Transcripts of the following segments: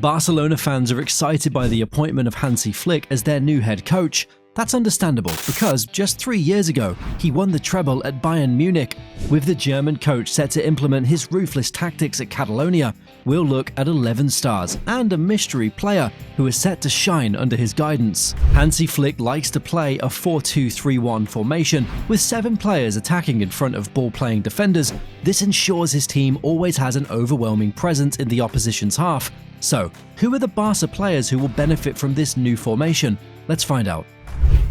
Barcelona fans are excited by the appointment of Hansi Flick as their new head coach. That's understandable because just 3 years ago, he won the treble at Bayern Munich. With the German coach set to implement his ruthless tactics at Catalonia, we'll look at 11 stars and a mystery player who is set to shine under his guidance. Hansi Flick likes to play a 4-2-3-1 formation with 7 players attacking in front of ball-playing defenders. This ensures his team always has an overwhelming presence in the opposition's half. So, who are the Barca players who will benefit from this new formation? Let's find out.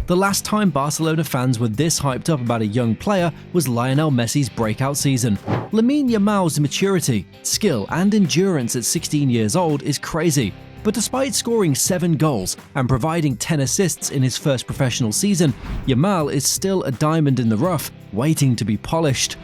The last time Barcelona fans were this hyped up about a young player was Lionel Messi's breakout season. Lamine Yamal's maturity, skill and endurance at 16 years old is crazy. But despite scoring 7 goals and providing 10 assists in his first professional season, Yamal is still a diamond in the rough, waiting to be polished.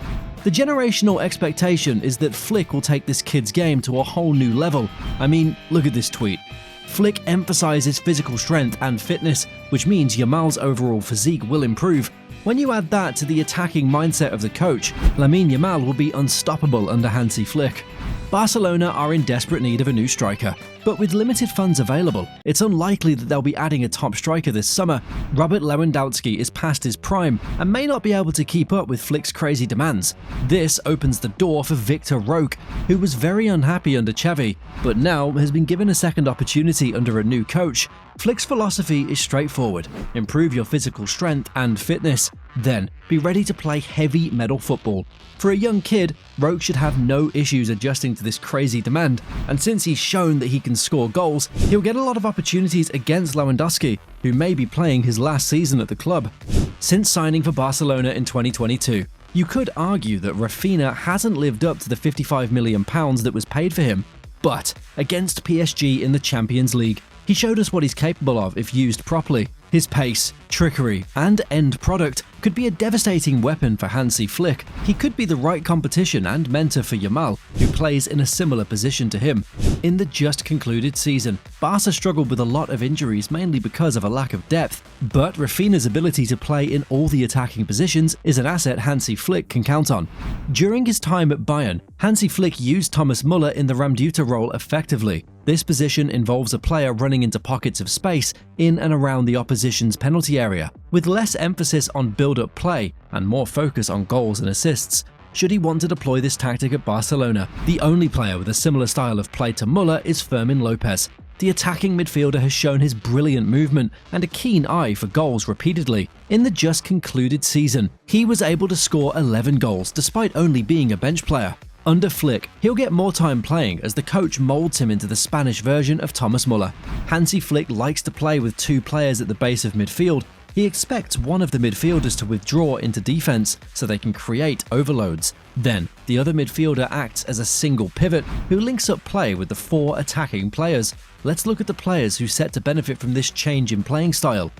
The generational expectation is that Flick will take this kid's game to a whole new level. I mean, look at this tweet. Flick emphasizes physical strength and fitness, which means Yamal's overall physique will improve. When you add that to the attacking mindset of the coach, Lamine Yamal will be unstoppable under Hansi Flick. Barcelona are in desperate need of a new striker, but with limited funds available, it's unlikely that they'll be adding a top striker this summer. Robert Lewandowski is past his prime and may not be able to keep up with Flick's crazy demands. This opens the door for Victor Roque, who was very unhappy under Xavi, but now has been given a second opportunity under a new coach. Flick's philosophy is straightforward: improve your physical strength and fitness, then be ready to play heavy metal football. For a young kid, Roque should have no issues adjusting to this crazy demand, and since he's shown that he can score goals, he'll get a lot of opportunities against Lewandowski, who may be playing his last season at the club. Since signing for Barcelona in 2022, you could argue that Rafinha hasn't lived up to the £55 million that was paid for him, but against PSG in the Champions League, he showed us what he's capable of if used properly. His pace, trickery, and end product could be a devastating weapon for Hansi Flick. He could be the right competition and mentor for Yamal, who plays in a similar position to him. In the just concluded season, Barca struggled with a lot of injuries mainly because of a lack of depth, but Rafinha's ability to play in all the attacking positions is an asset Hansi Flick can count on. During his time at Bayern, Hansi Flick used Thomas Müller in the Raumdeuter role effectively. This position involves a player running into pockets of space in and around the opposition's penalty area, with less emphasis on build-up play and more focus on goals and assists. Should he want to deploy this tactic at Barcelona, the only player with a similar style of play to Müller is Fermin Lopez. The attacking midfielder has shown his brilliant movement and a keen eye for goals repeatedly. In the just concluded season, he was able to score 11 goals despite only being a bench player. Under Flick, he'll get more time playing as the coach molds him into the Spanish version of Thomas Müller. Hansi Flick likes to play with 2 players at the base of midfield. He expects one of the midfielders to withdraw into defense so they can create overloads. Then, the other midfielder acts as a single pivot who links up play with the 4 attacking players. Let's look at the players who set to benefit from this change in playing style.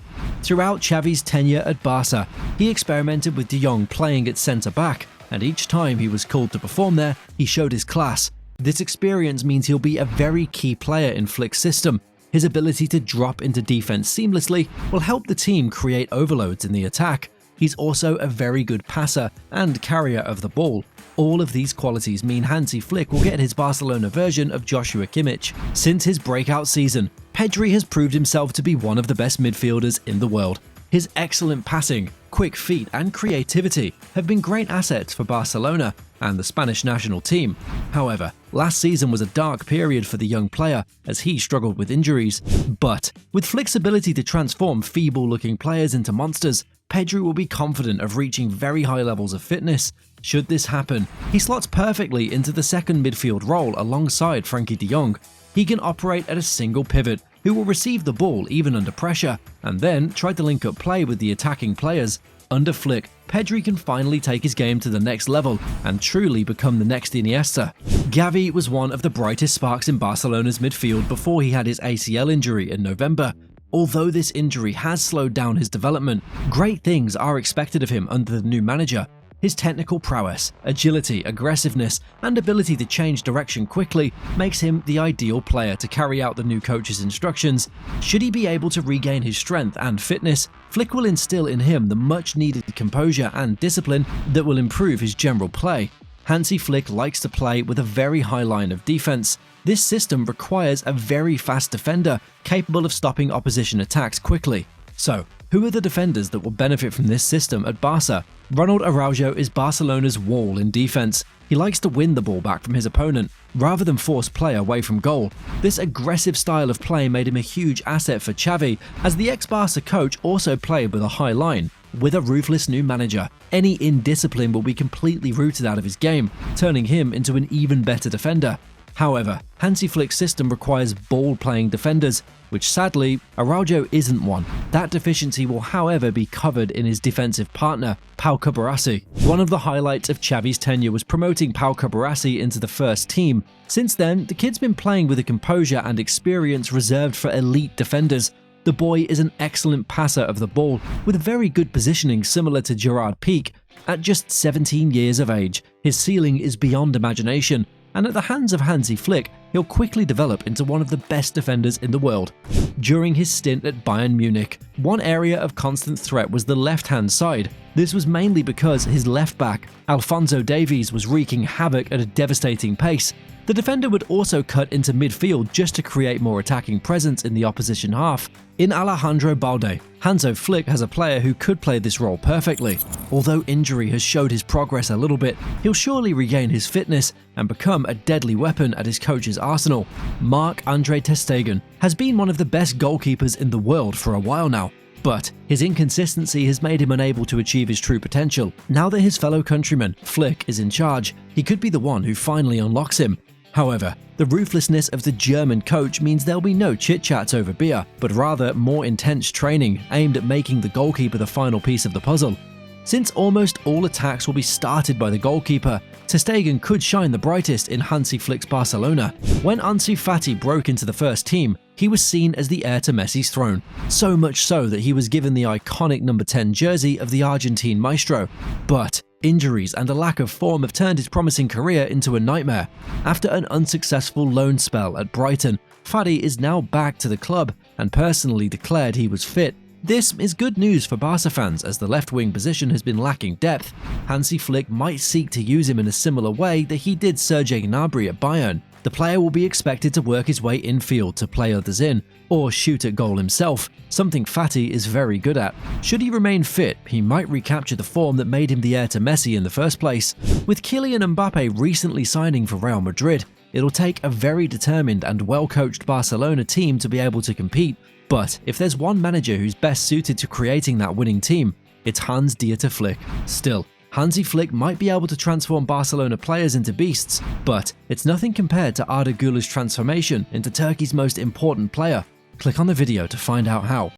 Throughout Xavi's tenure at Barca, he experimented with De Jong playing at centre-back, and each time he was called to perform there, he showed his class. This experience means he'll be a very key player in Flick's system. His ability to drop into defense seamlessly will help the team create overloads in the attack. He's also a very good passer and carrier of the ball. All of these qualities mean Hansi Flick will get his Barcelona version of Joshua Kimmich. Since his breakout season, Pedri has proved himself to be one of the best midfielders in the world. His excellent passing, quick feet and creativity have been great assets for Barcelona and the Spanish national team. However, last season was a dark period for the young player as he struggled with injuries. But with Flick's ability to transform feeble-looking players into monsters, Pedri will be confident of reaching very high levels of fitness. Should this happen, he slots perfectly into the second midfield role alongside Frenkie de Jong. He can operate at a single pivot, who will receive the ball even under pressure, and then try to link up play with the attacking players. Under Flick, Pedri can finally take his game to the next level and truly become the next Iniesta. Xavi was one of the brightest sparks in Barcelona's midfield before he had his ACL injury in November. Although this injury has slowed down his development, great things are expected of him under the new manager. His technical prowess, agility, aggressiveness, and ability to change direction quickly makes him the ideal player to carry out the new coach's instructions. Should he be able to regain his strength and fitness, Flick will instill in him the much-needed composure and discipline that will improve his general play. Hansi Flick likes to play with a very high line of defense. This system requires a very fast defender capable of stopping opposition attacks quickly. So, who are the defenders that will benefit from this system at Barça? Ronald Araujo is Barcelona's wall in defense. He likes to win the ball back from his opponent, rather than force play away from goal. This aggressive style of play made him a huge asset for Xavi, as the ex-Barça coach also played with a high line. With a ruthless new manager, any indiscipline will be completely rooted out of his game, turning him into an even better defender. However, Hansi Flick's system requires ball-playing defenders, which sadly, Araujo isn't one. That deficiency will however be covered in his defensive partner, Pau Cubarsí. One of the highlights of Xavi's tenure was promoting Pau Cubarsí into the first team. Since then, the kid's been playing with a composure and experience reserved for elite defenders. The boy is an excellent passer of the ball, with very good positioning similar to Gerard Piqué. At just 17 years of age, his ceiling is beyond imagination, and at the hands of Hansi Flick, he'll quickly develop into one of the best defenders in the world. During his stint at Bayern Munich, one area of constant threat was the left-hand side. This was mainly because his left-back, Alphonso Davies, was wreaking havoc at a devastating pace. The defender would also cut into midfield just to create more attacking presence in the opposition half. In Alejandro Balde, Hansi Flick has a player who could play this role perfectly. Although injury has showed his progress a little bit, he'll surely regain his fitness and become a deadly weapon at his coach's arsenal. Marc-Andre ter Stegen has been one of the best goalkeepers in the world for a while now, but his inconsistency has made him unable to achieve his true potential. Now that his fellow countryman, Flick, is in charge, he could be the one who finally unlocks him. However, the ruthlessness of the German coach means there'll be no chit-chats over beer, but rather more intense training aimed at making the goalkeeper the final piece of the puzzle. Since almost all attacks will be started by the goalkeeper, ter Stegen could shine the brightest in Hansi Flick's Barcelona. When Ansu Fati broke into the first team, he was seen as the heir to Messi's throne, so much so that he was given the iconic number 10 jersey of the Argentine maestro. But injuries and a lack of form have turned his promising career into a nightmare. After an unsuccessful loan spell at Brighton, Fati is now back to the club and personally declared he was fit. This is good news for Barca fans, as the left-wing position has been lacking depth. Hansi Flick might seek to use him in a similar way that he did Serge Gnabry at Bayern. The player will be expected to work his way infield to play others in, or shoot at goal himself, something Fati is very good at. Should he remain fit, he might recapture the form that made him the heir to Messi in the first place. With Kylian Mbappe recently signing for Real Madrid, it'll take a very determined and well-coached Barcelona team to be able to compete. But if there's one manager who's best suited to creating that winning team, it's Hans-Dieter Flick. Still, Hansi Flick might be able to transform Barcelona players into beasts, but it's nothing compared to Arda Güler's transformation into Turkey's most important player. Click on the video to find out how.